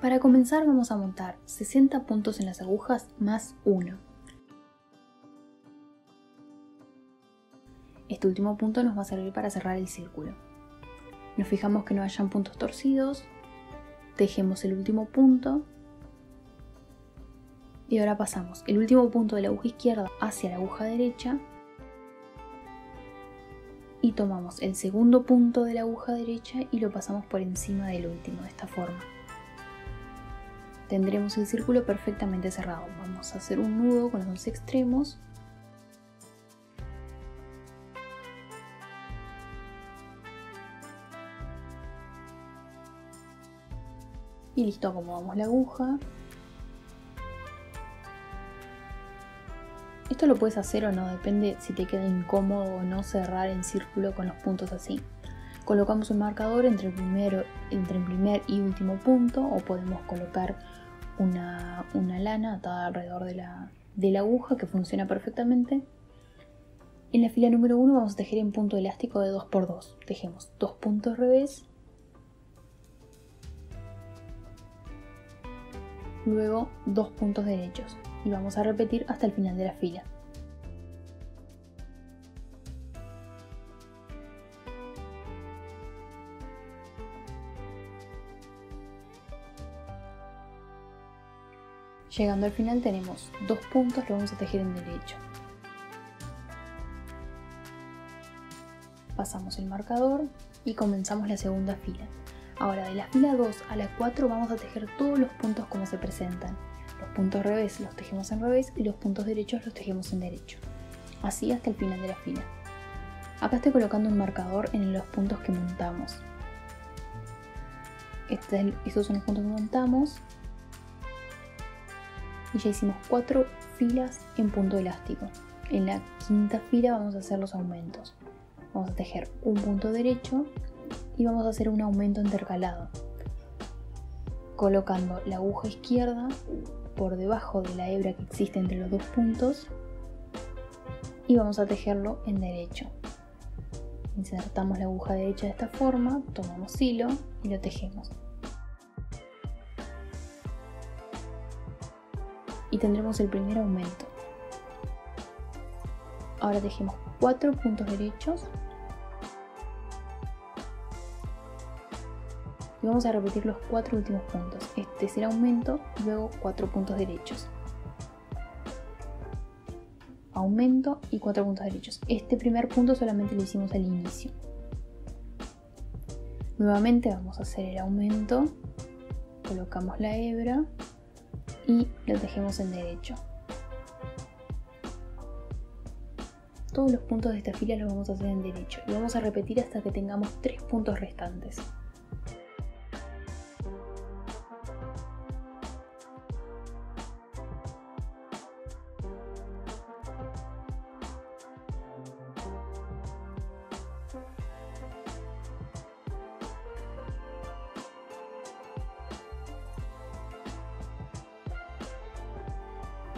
Para comenzar vamos a montar 60 puntos en las agujas más 1. Este último punto nos va a servir para cerrar el círculo. Nos fijamos que no hayan puntos torcidos, tejemos el último punto y ahora pasamos el último punto de la aguja izquierda hacia la aguja derecha y tomamos el segundo punto de la aguja derecha y lo pasamos por encima del último, de esta forma. Tendremos el círculo perfectamente cerrado. Vamos a hacer un nudo con los dos extremos. Y listo, acomodamos la aguja. Esto lo puedes hacer o no, depende si te queda incómodo o no cerrar el círculo con los puntos así. Colocamos un marcador entre el primer y último punto, o podemos colocar una lana atada alrededor de la aguja que funciona perfectamente. En la fila número 1 vamos a tejer en punto elástico de 2×2. Tejemos 2 puntos revés, luego 2 puntos derechos y vamos a repetir hasta el final de la fila. Llegando al final tenemos 2 puntos, lo vamos a tejer en derecho. Pasamos el marcador y comenzamos la segunda fila. Ahora de la fila 2 a la 4 vamos a tejer todos los puntos como se presentan. Los puntos revés los tejemos en revés y los puntos derechos los tejemos en derecho. Así hasta el final de la fila. Acá estoy colocando un marcador en los puntos que montamos. Estos son los puntos que montamos. Y ya hicimos 4 filas en punto elástico. En la quinta fila vamos a hacer los aumentos. Vamos a tejer un punto derecho y vamos a hacer un aumento intercalado, colocando la aguja izquierda por debajo de la hebra que existe entre los dos puntos y vamos a tejerlo en derecho. Insertamos la aguja derecha de esta forma, tomamos hilo y lo tejemos. Y tendremos el primer aumento. Ahora tejemos 4 puntos derechos y vamos a repetir los 4 últimos puntos. Este será aumento y luego 4 puntos derechos. Aumento y 4 puntos derechos. Este primer punto solamente lo hicimos al inicio. Nuevamente vamos a hacer el aumento, colocamos la hebra y lo tejemos en derecho. Todos los puntos de esta fila los vamos a hacer en derecho y vamos a repetir hasta que tengamos 3 puntos restantes.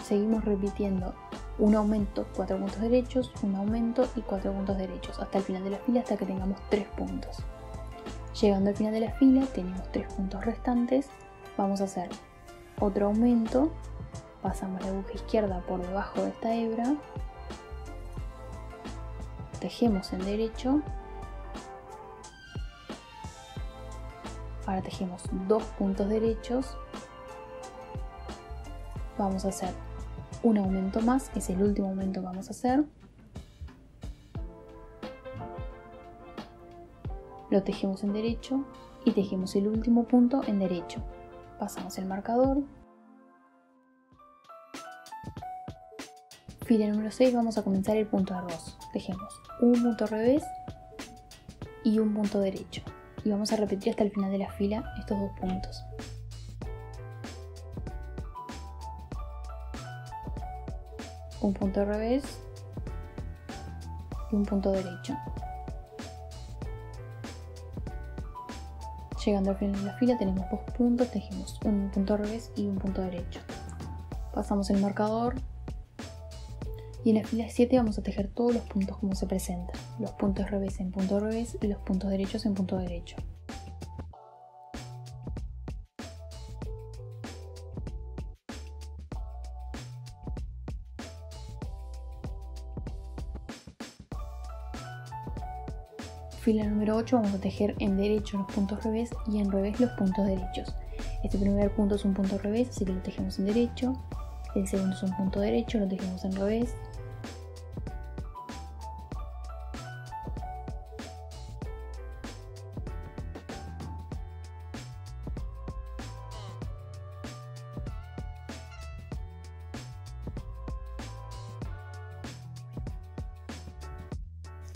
Seguimos repitiendo un aumento, 4 puntos derechos, un aumento y 4 puntos derechos hasta el final de la fila, hasta que tengamos 3 puntos. Llegando al final de la fila tenemos 3 puntos restantes, vamos a hacer otro aumento, pasamos la aguja izquierda por debajo de esta hebra, tejemos en derecho, ahora tejemos 2 puntos derechos, vamos a hacer un aumento más, es el último aumento que vamos a hacer, lo tejemos en derecho y tejemos el último punto en derecho. Pasamos el marcador. Fila número 6 vamos a comenzar el punto de arroz. Tejemos un punto revés y un punto derecho. Y vamos a repetir hasta el final de la fila estos 2 puntos. Un punto al revés y un punto derecho. Llegando al final de la fila tenemos 2 puntos, tejemos un punto al revés y un punto derecho. Pasamos el marcador y en la fila 7 vamos a tejer todos los puntos como se presentan. Los puntos revés en punto revés y los puntos derechos en punto derecho. Fila número 8 vamos a tejer en derecho los puntos revés y en revés los puntos derechos. Este primer punto es un punto revés, así que lo tejemos en derecho. El segundo es un punto derecho, lo tejemos en revés.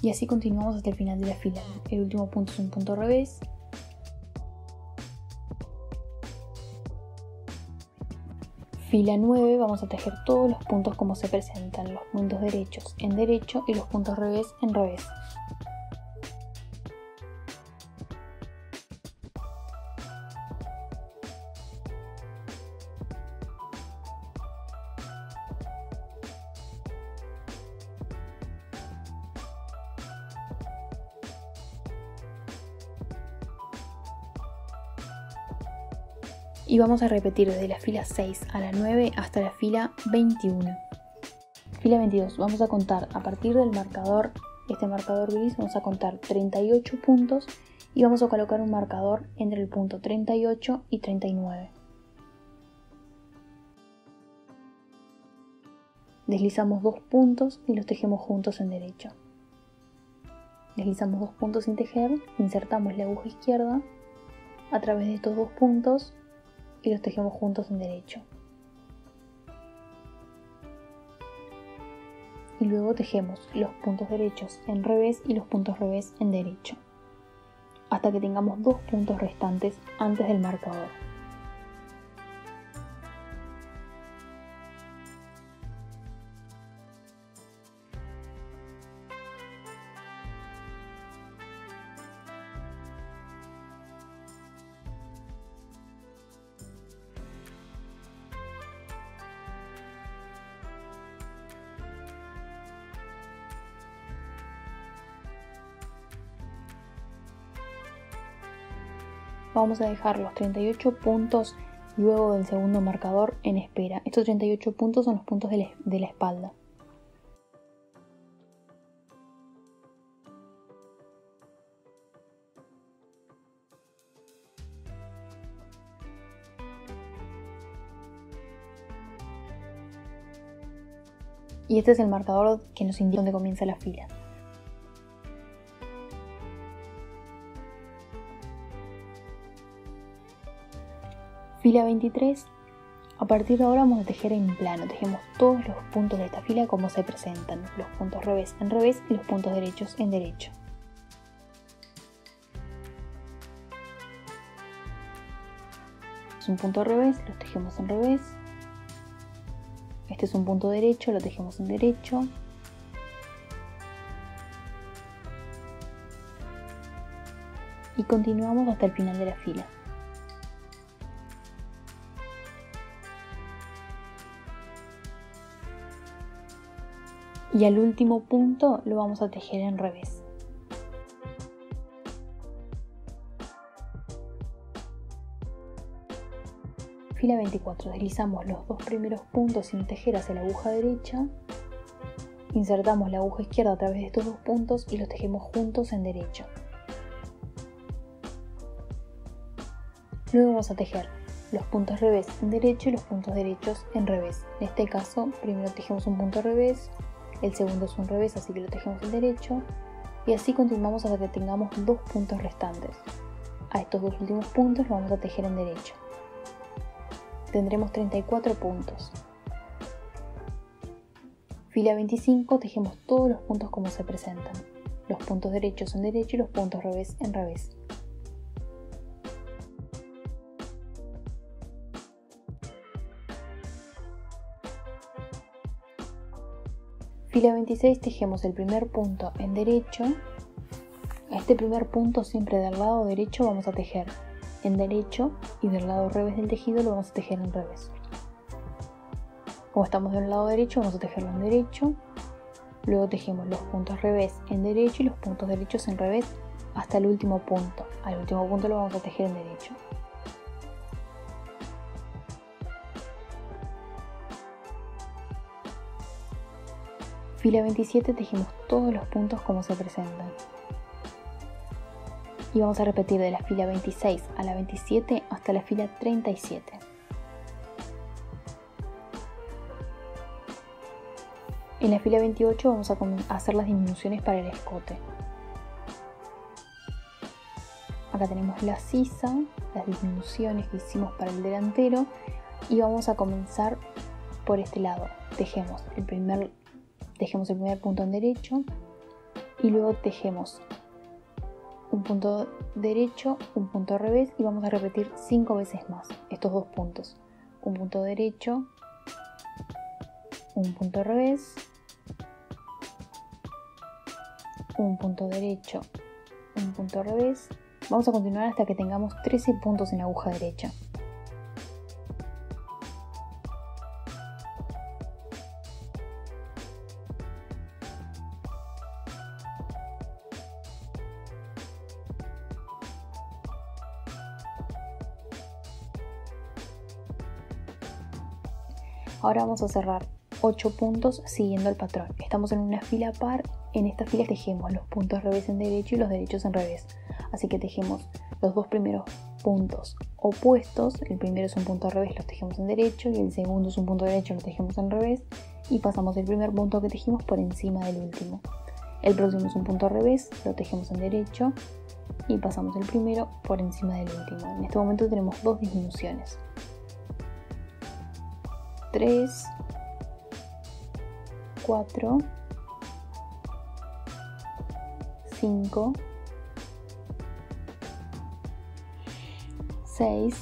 Y así continuamos hasta el final de la fila. El último punto es un punto revés. Fila 9 vamos a tejer todos los puntos como se presentan, los puntos derechos en derecho y los puntos revés en revés. Y vamos a repetir desde la fila 6 a la 9 hasta la fila 21. Fila 22, vamos a contar a partir del marcador, este marcador gris, vamos a contar 38 puntos y vamos a colocar un marcador entre el punto 38 y 39. Deslizamos 2 puntos y los tejemos juntos en derecho. Deslizamos 2 puntos sin tejer, insertamos la aguja izquierda a través de estos 2 puntos y los tejemos juntos en derecho. Y luego tejemos los puntos derechos en revés y los puntos revés en derecho, hasta que tengamos 2 puntos restantes antes del marcador. Vamos a dejar los 38 puntos luego del segundo marcador en espera. Estos 38 puntos son los puntos de la espalda. Y este es el marcador que nos indica dónde comienza la fila. Fila 23, a partir de ahora vamos a tejer en plano, tejemos todos los puntos de esta fila como se presentan, los puntos revés en revés y los puntos derechos en derecho. Es un punto revés, lo tejemos en revés. Este es un punto derecho, lo tejemos en derecho. Y continuamos hasta el final de la fila. Y al último punto lo vamos a tejer en revés. Fila 24, deslizamos los 2 primeros puntos sin tejer hacia la aguja derecha, insertamos la aguja izquierda a través de estos 2 puntos y los tejemos juntos en derecho. Luego vamos a tejer los puntos revés en derecho y los puntos derechos en revés. En este caso, primero tejemos un punto revés, el segundo es un revés, así que lo tejemos en derecho, y así continuamos hasta que tengamos 2 puntos restantes. A estos 2 últimos puntos los vamos a tejer en derecho. Tendremos 34 puntos. Fila 25, tejemos todos los puntos como se presentan. los puntos derechos en derecho y los puntos revés en revés. Fila 26 tejemos el primer punto en derecho. A este primer punto siempre del lado derecho vamos a tejer en derecho y del lado revés del tejido lo vamos a tejer en revés. Como estamos del lado derecho vamos a tejerlo en derecho, luego tejemos los puntos revés en derecho y los puntos derechos en revés hasta el último punto. Al último punto lo vamos a tejer en derecho. Fila 27 tejemos todos los puntos como se presentan. Y vamos a repetir de la fila 26 a la 27 hasta la fila 37. En la fila 28 vamos a hacer las disminuciones para el escote. Acá tenemos la sisa, las disminuciones que hicimos para el delantero y vamos a comenzar por este lado. Tejemos el primer punto en derecho y luego tejemos un punto derecho, un punto revés y vamos a repetir 5 veces más estos dos puntos. Un punto derecho, un punto revés, un punto derecho, un punto revés. Vamos a continuar hasta que tengamos 13 puntos en la aguja derecha. Ahora vamos a cerrar 8 puntos siguiendo el patrón. Estamos en una fila par. En esta fila tejemos los puntos revés en derecho y los derechos en revés. Así que tejemos los dos primeros puntos opuestos. El primero es un punto al revés, lo tejemos en derecho, y el segundo es un punto derecho, lo tejemos en revés. Y pasamos el primer punto que tejimos por encima del último. El próximo es un punto al revés, lo tejemos en derecho y pasamos el primero por encima del último. En este momento tenemos dos disminuciones. 3, 4, 5, 6,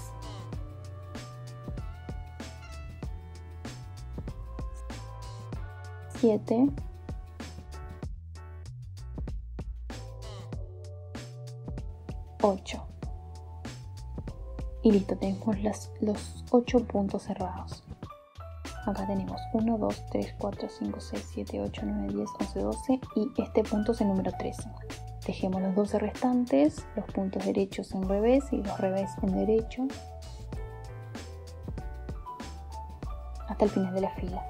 7, 8. Y listo, tenemos los 8 puntos cerrados. Acá tenemos 1, 2, 3, 4, 5, 6, 7, 8, 9, 10, 11, 12 y este punto es el número 13. Tejemos los 12 restantes, los puntos derechos en revés y los revés en derecho hasta el final de la fila.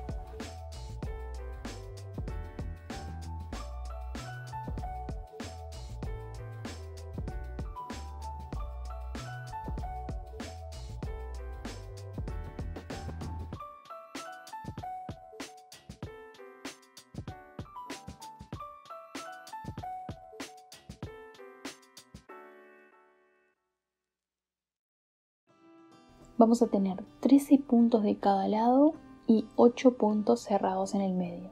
Vamos a tener 13 puntos de cada lado y 8 puntos cerrados en el medio.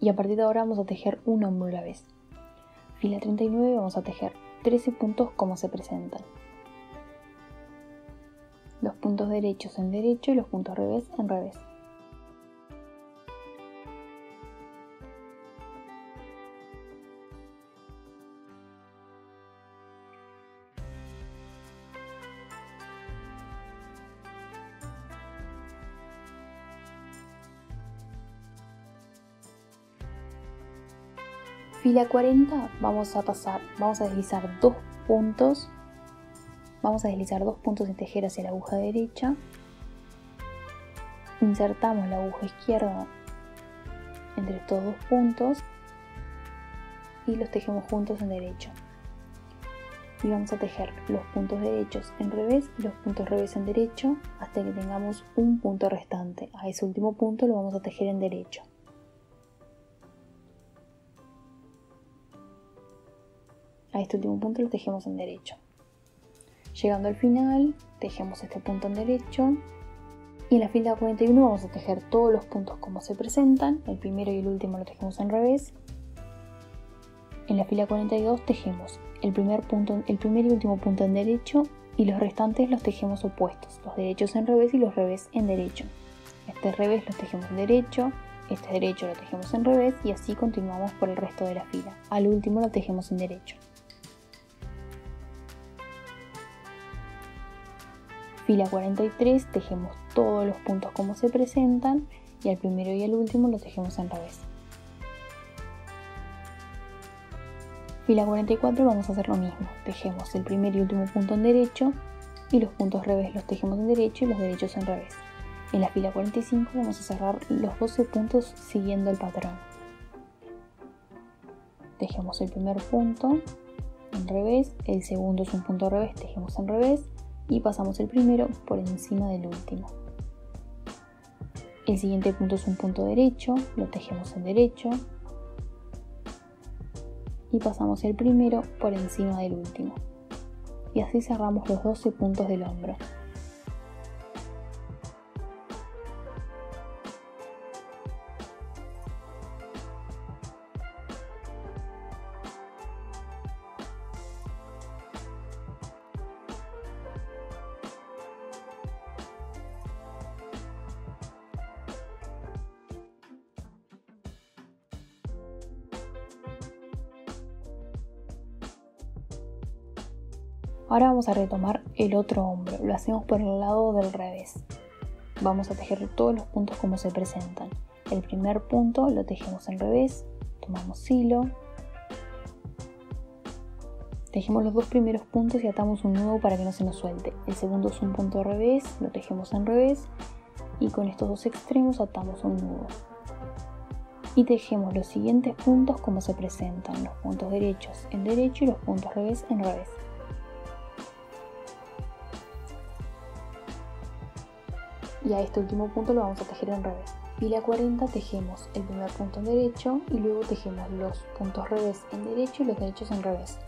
Y a partir de ahora vamos a tejer un hombro a la vez. Fila 39 vamos a tejer 13 puntos como se presentan. Los puntos derechos en derecho y los puntos revés en revés. Fila 40 vamos a deslizar dos puntos. Vamos a deslizar dos puntos y tejer hacia la aguja derecha. Insertamos la aguja izquierda entre estos dos puntos y los tejemos juntos en derecho. Y vamos a tejer los puntos derechos en revés y los puntos revés en derecho hasta que tengamos un punto restante. A ese último punto lo vamos a tejer en derecho. A este último punto lo tejemos en derecho. Llegando al final, tejemos este punto en derecho. Y en la fila 41 vamos a tejer todos los puntos como se presentan. El primero y el último lo tejemos en revés. En la fila 42 tejemos el primer y último punto en derecho y los restantes los tejemos opuestos, los derechos en revés y los revés en derecho. Este revés lo tejemos en derecho, este derecho lo tejemos en revés y así continuamos por el resto de la fila. Al último lo tejemos en derecho. Fila 43 tejemos todos los puntos como se presentan y al primero y al último lo tejemos en revés. Fila 44 vamos a hacer lo mismo, tejemos el primer y último punto en derecho y los puntos revés los tejemos en derecho y los derechos en revés. En la fila 45 vamos a cerrar los 12 puntos siguiendo el patrón. Tejemos el primer punto en revés, el segundo es un punto revés, tejemos en revés y pasamos el primero por encima del último. El siguiente punto es un punto derecho, lo tejemos en derecho y pasamos el primero por encima del último. Y así cerramos los 12 puntos del hombro. Ahora vamos a retomar el otro hombro, lo hacemos por el lado del revés. Vamos a tejer todos los puntos como se presentan. El primer punto lo tejemos en revés, tomamos hilo, tejemos los dos primeros puntos y atamos un nudo para que no se nos suelte. El segundo es un punto revés, lo tejemos en revés y con estos dos extremos atamos un nudo. Y tejemos los siguientes puntos como se presentan, los puntos derechos en derecho y los puntos revés en revés. Y a este último punto lo vamos a tejer en revés. Fila 40 tejemos el primer punto en derecho y luego tejemos los puntos revés en derecho y los derechos en revés.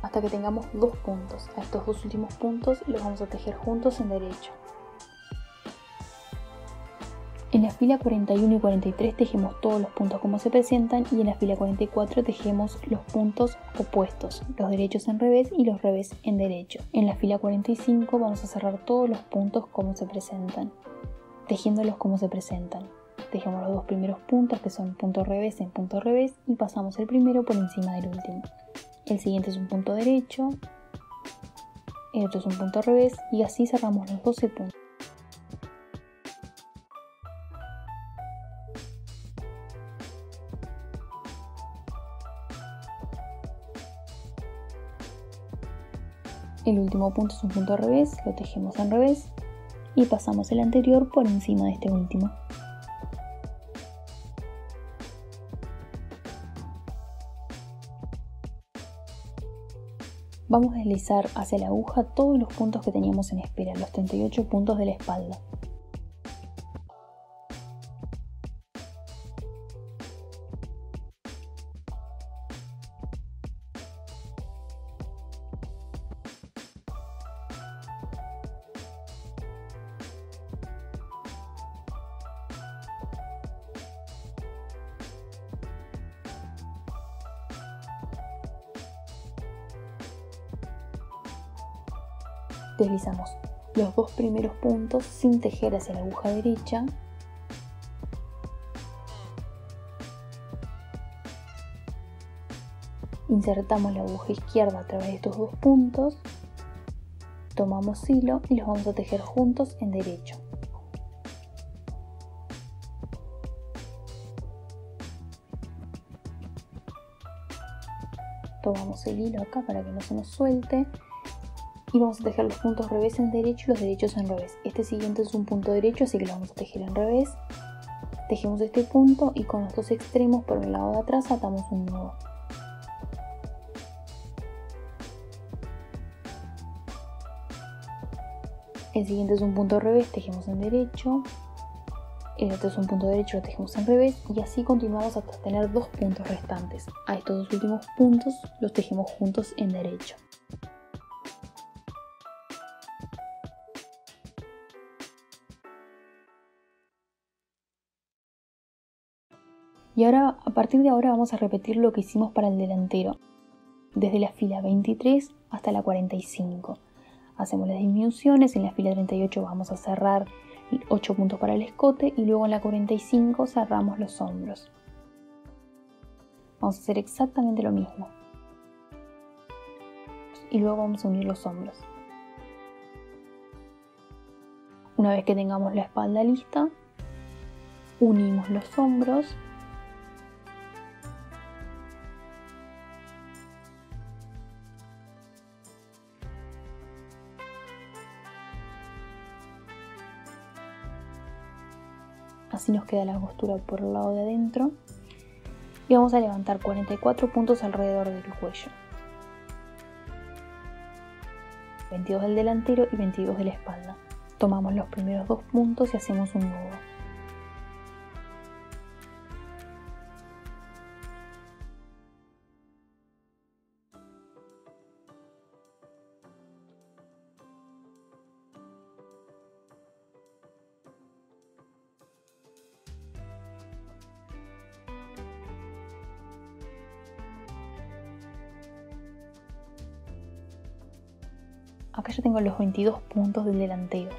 Hasta que tengamos dos puntos. A estos dos últimos puntos los vamos a tejer juntos en derecho. En la fila 41 y 43 tejemos todos los puntos como se presentan y en la fila 44 tejemos los puntos opuestos, los derechos en revés y los revés en derecho. En la fila 45 vamos a cerrar todos los puntos como se presentan, tejiéndolos como se presentan. Tejemos los dos primeros puntos que son punto revés en punto revés y pasamos el primero por encima del último. El siguiente es un punto derecho, el otro es un punto revés y así cerramos los 12 puntos. El último punto es un punto revés, lo tejemos en revés y pasamos el anterior por encima de este último. Vamos a deslizar hacia la aguja todos los puntos que teníamos en espera, los 38 puntos de la espalda. Deslizamos los dos primeros puntos sin tejer hacia la aguja derecha. Insertamos la aguja izquierda a través de estos dos puntos. Tomamos hilo y los vamos a tejer juntos en derecho. Tomamos el hilo acá para que no se nos suelte. Y vamos a tejer los puntos revés en derecho y los derechos en revés. Este siguiente es un punto derecho, así que lo vamos a tejer en revés. Tejemos este punto y con los dos extremos por el lado de atrás atamos un nudo. El siguiente es un punto revés, tejemos en derecho. El otro es un punto derecho, lo tejemos en revés. Y así continuamos hasta tener dos puntos restantes. A estos dos últimos puntos los tejemos juntos en derecho. Y ahora, a partir de ahora, vamos a repetir lo que hicimos para el delantero, desde la fila 23 hasta la 45. Hacemos las disminuciones, en la fila 38 vamos a cerrar 8 puntos para el escote y luego en la 45 cerramos los hombros. Vamos a hacer exactamente lo mismo. Y luego vamos a unir los hombros. Una vez que tengamos la espalda lista, unimos los hombros. Así nos queda la costura por el lado de adentro. Y vamos a levantar 44 puntos alrededor del cuello. 22 del delantero y 22 de la espalda. Tomamos los primeros 2 puntos y hacemos un nudo. Acá ya tengo los 22 puntos del delantero.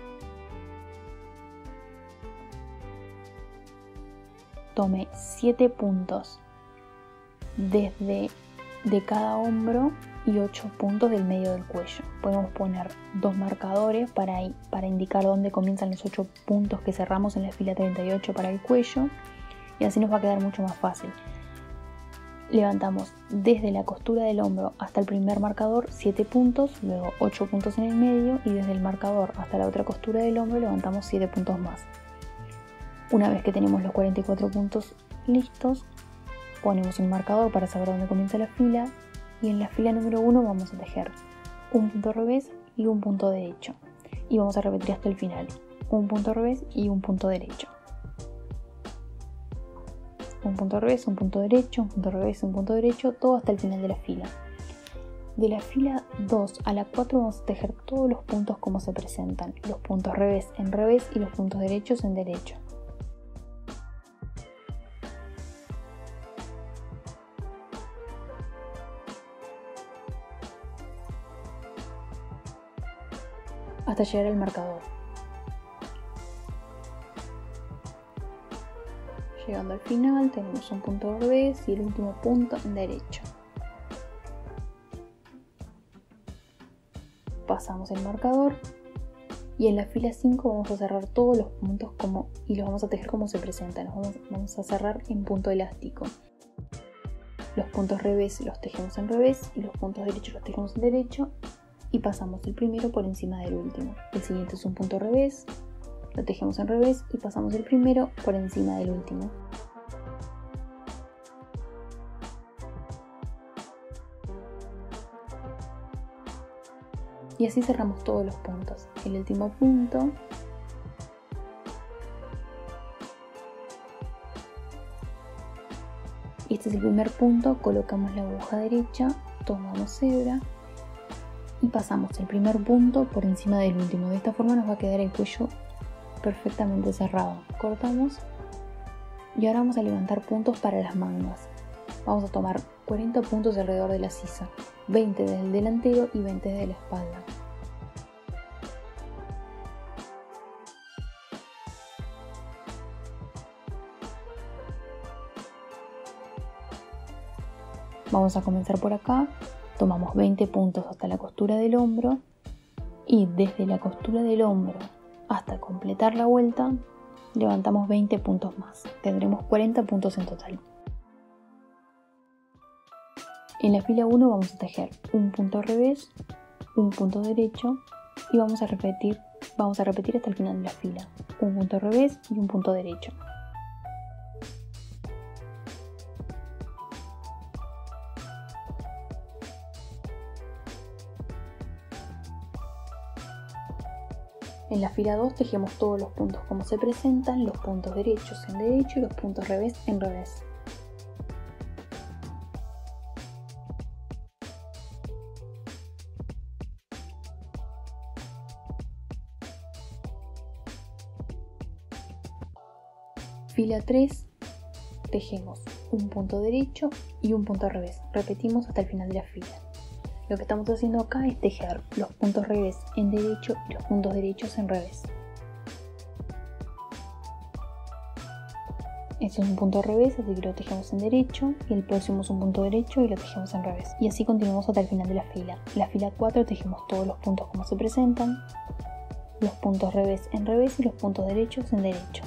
Tomé 7 puntos desde de cada hombro y 8 puntos del medio del cuello. Podemos poner 2 marcadores para indicar dónde comienzan los 8 puntos que cerramos en la fila 38 para el cuello, y así nos va a quedar mucho más fácil. Levantamos desde la costura del hombro hasta el primer marcador 7 puntos, luego 8 puntos en el medio, y desde el marcador hasta la otra costura del hombro levantamos 7 puntos más. Una vez que tenemos los 44 puntos listos, ponemos un marcador para saber dónde comienza la fila, y en la fila número 1 vamos a tejer un punto revés y un punto derecho, y vamos a repetir hasta el final, un punto revés y un punto derecho. Un punto revés, un punto derecho, un punto revés, un punto derecho, todo hasta el final de la fila. De la fila 2 a la 4 vamos a tejer todos los puntos como se presentan, los puntos revés en revés y los puntos derechos en derecho. Hasta llegar al marcador. Llegando al final tenemos un punto revés y el último punto en derecho. Pasamos el marcador y en la fila 5 vamos a cerrar todos los puntos y los vamos a tejer como se presentan. Vamos a cerrar en punto elástico. Los puntos revés los tejemos en revés y los puntos derechos los tejemos en derecho, y pasamos el primero por encima del último. El siguiente es un punto revés, lo tejemos en revés y pasamos el primero por encima del último. Y así cerramos todos los puntos. El último punto y este es el primer punto. Colocamos la aguja derecha, tomamos hebra y pasamos el primer punto por encima del último. De esta forma nos va a quedar el cuello perfectamente cerrado. Cortamos y ahora vamos a levantar puntos para las mangas. Vamos a tomar 40 puntos alrededor de la sisa, 20 del delantero y 20 de la espalda. Vamos a comenzar por acá. Tomamos 20 puntos hasta la costura del hombro y desde la costura del hombro hasta completar la vuelta levantamos 20 puntos más. Tendremos 40 puntos en total. En la fila 1 vamos a tejer un punto revés, un punto derecho y vamos a repetir hasta el final de la fila. Un punto revés y un punto derecho. En la fila 2 tejemos todos los puntos como se presentan, los puntos derechos en derecho y los puntos revés en revés. Fila 3, tejemos un punto derecho y un punto revés. Repetimos hasta el final de la fila. Lo que estamos haciendo acá es tejer los puntos revés en derecho y los puntos derechos en revés. Este es un punto revés, así que lo tejemos en derecho, y el próximo es un punto derecho y lo tejemos en revés. Y así continuamos hasta el final de la fila. En la fila 4 tejemos todos los puntos como se presentan, los puntos revés en revés y los puntos derechos en derecho.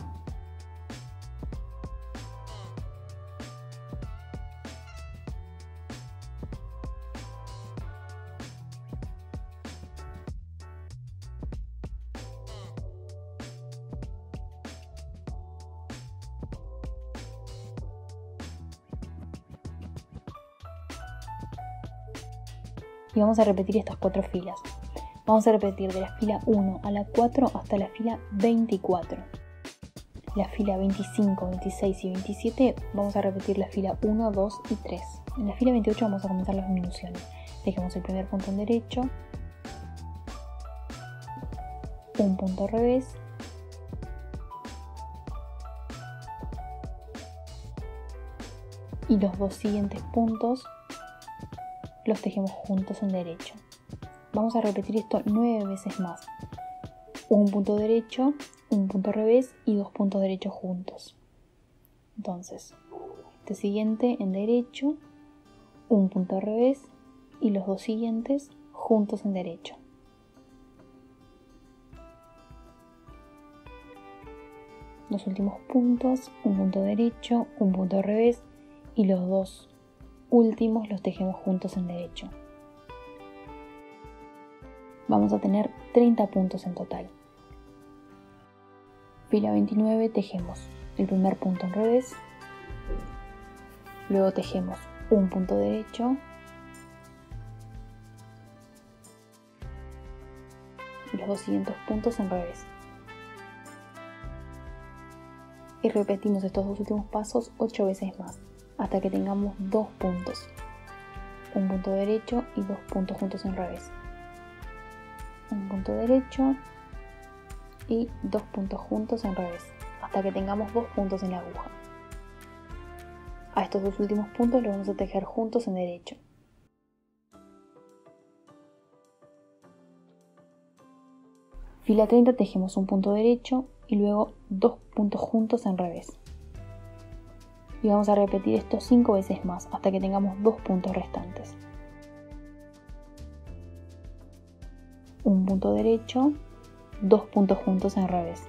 Y vamos a repetir estas 4 filas. Vamos a repetir de la fila 1 a la 4 hasta la fila 24. La fila 25, 26 y 27 vamos a repetir la fila 1, 2 y 3. En la fila 28 vamos a comenzar las disminuciones. Dejemos el primer punto en derecho, un punto revés, y los dos siguientes puntos los tejemos juntos en derecho. Vamos a repetir esto 9 veces más. Un punto derecho, un punto revés y 2 puntos derechos juntos. Entonces, este siguiente en derecho, un punto revés y los dos siguientes juntos en derecho. Los últimos puntos, un punto derecho, un punto revés y los dos últimos los tejemos juntos en derecho. Vamos a tener 30 puntos en total. Fila 29 tejemos el primer punto en revés, luego tejemos un punto derecho y los dos siguientes puntos en revés. Y repetimos estos dos últimos pasos 8 veces más, hasta que tengamos 2 puntos, un punto derecho y 2 puntos juntos en revés, un punto derecho y 2 puntos juntos en revés, hasta que tengamos 2 puntos en la aguja. A estos dos últimos puntos los vamos a tejer juntos en derecho. Fila 30 tejemos un punto derecho y luego 2 puntos juntos en revés. Y vamos a repetir esto 5 veces más hasta que tengamos 2 puntos restantes. Un punto derecho, 2 puntos juntos en revés.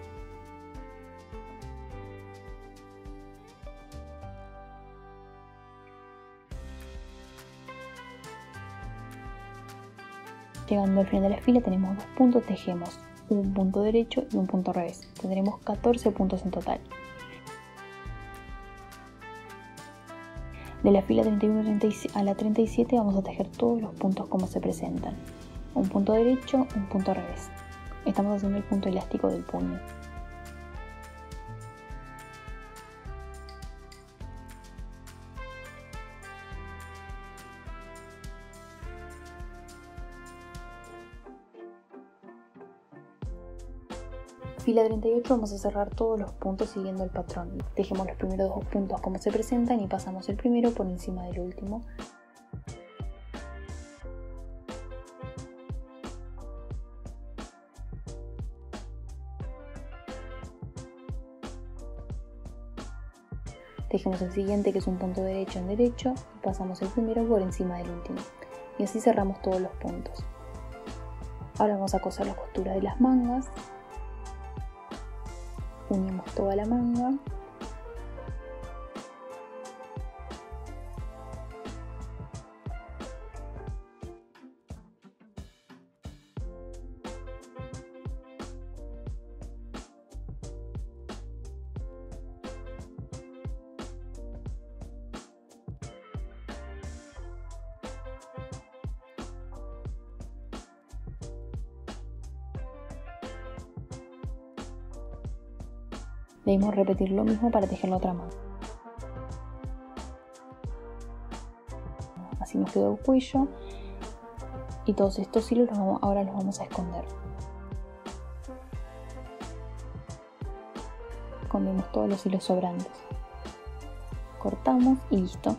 Llegando al final de la fila tenemos 2 puntos, tejemos un punto derecho y un punto revés. Tendremos 14 puntos en total. De la fila 31 a la 37 vamos a tejer todos los puntos como se presentan. Un punto derecho, un punto revés. Estamos haciendo el punto elástico del puño. Fila 38 vamos a cerrar todos los puntos siguiendo el patrón. Tejemos los primeros 2 puntos como se presentan y pasamos el primero por encima del último. Tejemos el siguiente, que es un punto derecho en derecho, y pasamos el primero por encima del último. Y así cerramos todos los puntos. Ahora vamos a coser la costura de las mangas. Unimos toda la manga. Debemos repetir lo mismo para tejer la otra manga. Así nos quedó el cuello y todos estos hilos ahora los vamos a esconder. Escondemos todos los hilos sobrantes. cortamos y listo.